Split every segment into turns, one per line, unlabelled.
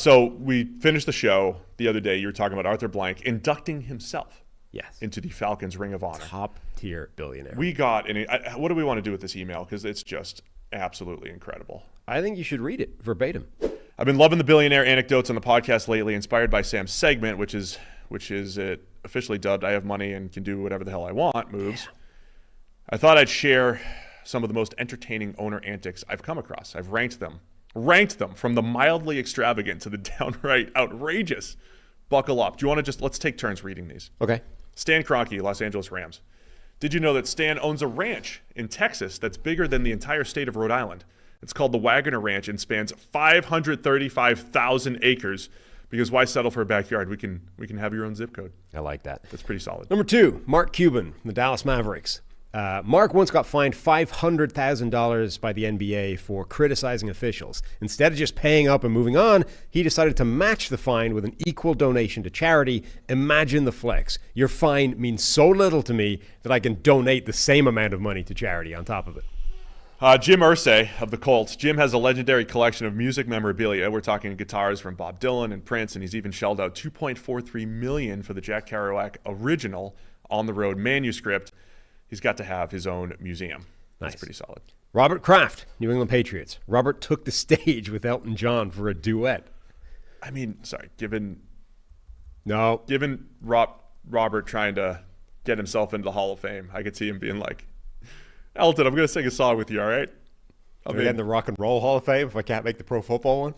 So we finished the show the other day. You were talking about Arthur Blank inducting himself into the Falcons Ring of Honor.
Top tier billionaire.
We got what do we want to do with this email? Because it's just absolutely incredible.
I think you should read it verbatim.
I've been loving the billionaire anecdotes on the podcast lately, inspired by Sam's segment, which is it officially dubbed "I have money and can do whatever the hell I want" moves. Yeah. I thought I'd share some of the most entertaining owner antics I've come across. I've ranked them from the mildly extravagant to the downright outrageous. Buckle up. Do you want to let's take turns reading these?
Okay.
Stan Kroenke, Los Angeles Rams. Did you know that Stan owns a ranch in Texas that's bigger than the entire state of Rhode Island? It's called the Wagoner Ranch and spans 535,000 acres. Because why settle for a backyard? We can have your own zip code.
I like that.
That's pretty solid.
Number 2, Mark Cuban, the Dallas Mavericks. Mark once got fined $500,000 by the NBA for criticizing officials. Instead of just paying up and moving on, he decided to match the fine with an equal donation to charity. Imagine the flex. Your fine means so little to me that I can donate the same amount of money to charity on top of it.
Jim Irsay of the Colts. Jim has a legendary collection of music memorabilia. We're talking guitars from Bob Dylan and Prince, and he's even shelled out $2.43 million for the Jack Kerouac original On the Road manuscript. He's got to have his own museum. That's pretty solid.
Robert Kraft, New England Patriots. Robert took the stage with Elton John for a duet.
I mean, sorry, given Robert trying to get himself into the Hall of Fame, I could see him being like, Elton, I'm going to sing a song with you, all right?
I'll be in the Rock and Roll Hall of Fame if I can't make the Pro Football one.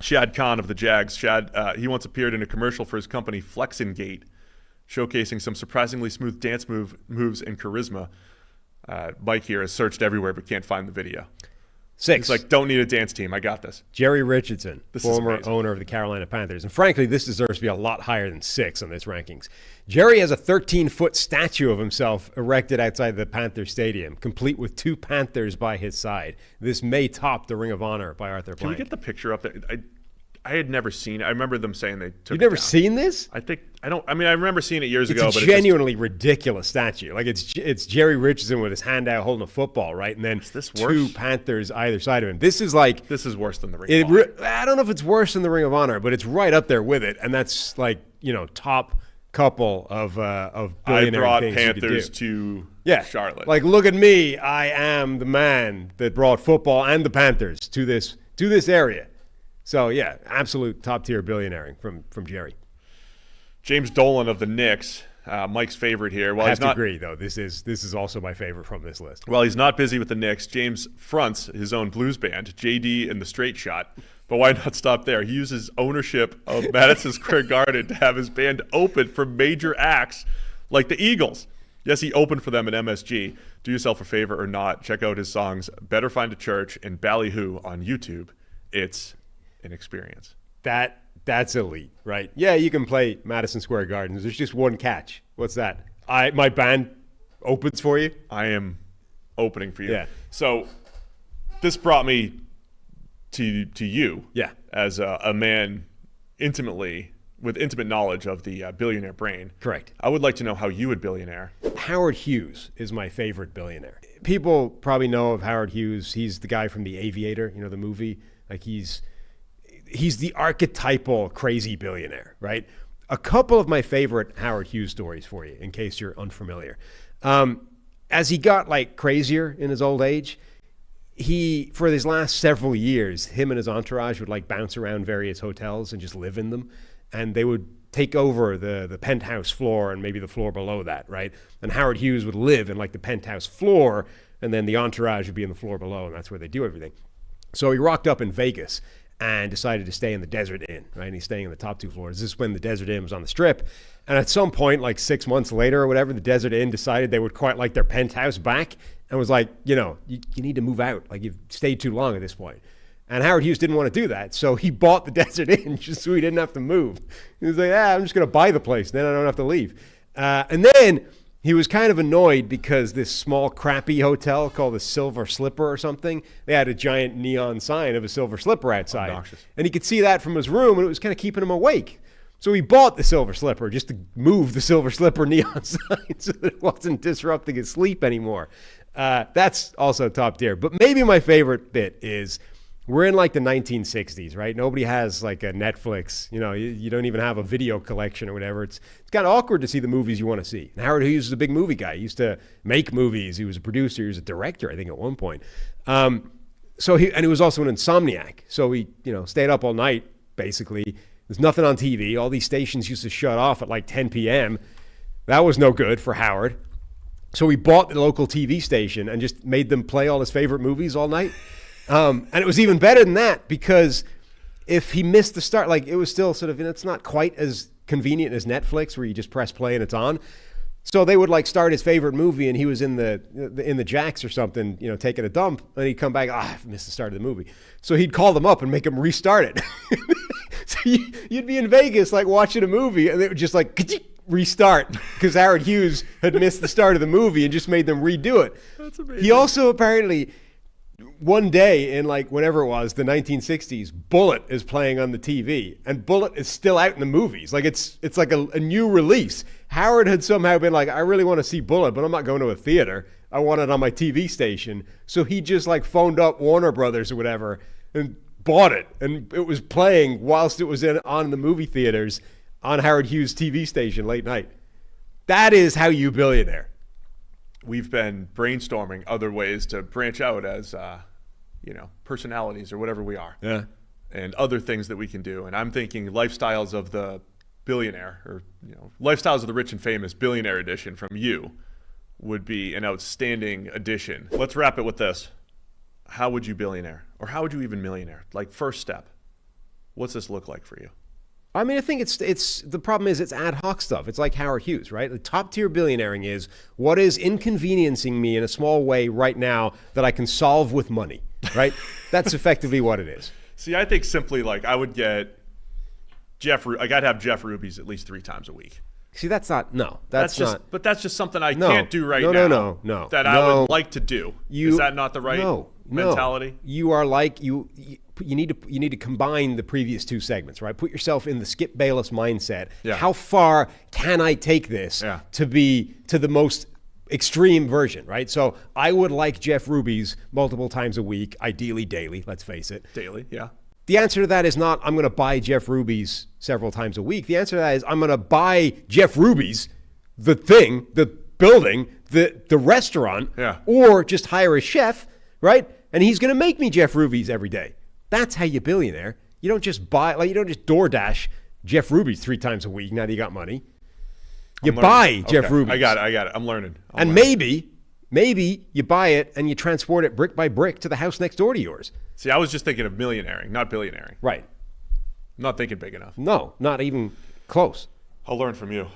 Shad Khan of the Jags. Shad, he once appeared in a commercial for his company Flexingate, showcasing some surprisingly smooth dance moves and charisma. Mike here has searched everywhere but can't find the video.
6.
He's like, don't need a dance team. I got this.
Jerry Richardson, former owner of the Carolina Panthers. And frankly, this deserves to be a lot higher than 6 on this rankings. Jerry has a 13-foot statue of himself erected outside the Panther Stadium, complete with 2 Panthers by his side. This may top the Ring of Honor by Arthur Blank.
Can we get the picture up there? I had never seen it. I remember them saying they took it
You've never
down.
Seen this?
I remember seeing it years ago.
It's a genuinely ridiculous statue. Like it's Jerry Richardson with his hand out holding a football, right? And then 2 Panthers either side of him. This is
worse than the Ring of Honor.
I don't know if it's worse than the Ring of Honor, but it's right up there with it. And that's top couple of billionaire
I brought
things
Panthers
to
Charlotte.
Like, look at me. I am the man that brought football and the Panthers to this area. So, yeah, absolute top-tier billionairing from Jerry.
James Dolan of the Knicks, Mike's favorite here.
I have to agree, though. This is also my favorite from this list.
While he's not busy with the Knicks, James fronts his own blues band, JD and the Straight Shot. But why not stop there? He uses ownership of Madison Square Garden to have his band open for major acts like the Eagles. Yes, he opened for them at MSG. Do yourself a favor or not, check out his songs Better Find a Church and Ballyhoo on YouTube. It's an experience.
That's elite, right? Yeah, you can play Madison Square Garden. There's just one catch. What's that? My band opens for you.
I am opening for you.
Yeah.
So this brought me to you.
Yeah.
As a man with intimate knowledge of the billionaire brain.
Correct.
I would like to know how you would billionaire.
Howard Hughes is my favorite billionaire. People probably know of Howard Hughes. He's the guy from The Aviator, the movie. Like he's the archetypal crazy billionaire, right? A couple of my favorite Howard Hughes stories for you, in case you're unfamiliar. As he got crazier in his old age, for his last several years, him and his entourage would bounce around various hotels and just live in them. And they would take over the penthouse floor and maybe the floor below that, right? And Howard Hughes would live in the penthouse floor, and then the entourage would be in the floor below, and that's where they do everything. So he rocked up in Vegas and decided to stay in the Desert Inn, right? And he's staying in the top 2 floors. This is when the Desert Inn was on the Strip. And at some point, 6 months later or whatever, the Desert Inn decided they would quite like their penthouse back and was like, you need to move out. You've stayed too long at this point. And Howard Hughes didn't want to do that. So he bought the Desert Inn just so he didn't have to move. He was like, I'm just going to buy the place. Then I don't have to leave. And then he was kind of annoyed because this small crappy hotel called the Silver Slipper or something, they had a giant neon sign of a Silver Slipper outside.
Obnoxious. And
he could see that from his room, and it was kind of keeping him awake. So he bought the Silver Slipper just to move the Silver Slipper neon sign so that it wasn't disrupting his sleep anymore. That's also top tier. But maybe my favorite bit is we're in like the 1960s, right? Nobody has like a Netflix. You don't even have a video collection or whatever. It's kind of awkward to see the movies you want to see. And Howard Hughes is a big movie guy. He used to make movies. He was a producer. He was a director, I think, at one point. And he was also an insomniac. So he, stayed up all night, basically. There's nothing on TV. All these stations used to shut off at like 10 p.m. That was no good for Howard. So he bought the local TV station and just made them play all his favorite movies all night. And it was even better than that, because if he missed the start, like, it was still sort of, it's not quite as convenient as Netflix where you just press play and it's on. So they would like start his favorite movie and he was in the jacks or something, taking a dump, and he'd come back, I missed the start of the movie. So he'd call them up and make them restart it. So you'd be in Vegas like watching a movie and they would just like restart because Howard Hughes had missed the start of the movie and just made them redo it. That's amazing. He also apparently, one day in like whenever it was, the 1960s, Bullitt is playing on the TV, and Bullitt is still out in the movies. Like it's like a new release. Howard had somehow been like, I really want to see Bullitt, but I'm not going to a theater. I want it on my TV station. So he just like phoned up Warner Brothers or whatever and bought it, and it was playing whilst it was on the movie theaters on Howard Hughes' TV station late night. That is how you billionaire.
We've been brainstorming other ways to branch out as, personalities or whatever we are.
Yeah.
And other things that we can do. And I'm thinking lifestyles of the billionaire, or, lifestyles of the rich and famous billionaire edition from you would be an outstanding addition. Let's wrap it with this. How would you billionaire? Or how would you even millionaire? Like, first step. What's this look like for you?
I mean, I think it's the problem is it's ad hoc stuff. It's like Howard Hughes, right? The top tier billionairing is what is inconveniencing me in a small way right now that I can solve with money, right? That's effectively what it is.
See, I think simply like I would get I got to have Jeff Ruby's at least 3 times a week.
See, that's not.
But that's just something I can't do right now.
No.
That I would like to do. Is that not the right mentality?
You are like you need to combine the previous 2 segments, right? Put yourself in the Skip Bayless mindset.
Yeah.
How far can I take this to be to the most extreme version, right? So I would like Jeff Ruby's multiple times a week, ideally daily. Let's face it.
Daily, yeah.
The answer to that is not I'm going to buy Jeff Ruby's several times a week. The answer to that is I'm going to buy Jeff Ruby's, the thing, the building, the restaurant, or just hire a chef, right? And he's going to make me Jeff Ruby's every day. That's how you billionaire. You don't just you don't just DoorDash Jeff Ruby's 3 times a week now that you got money. You buy Jeff Ruby's.
I got it. I'm learning.
Maybe you buy it and you transport it brick by brick to the house next door to yours.
See, I was just thinking of millionairing, not billionairing.
Right.
I'm not thinking big enough.
No, not even close.
I'll learn from you.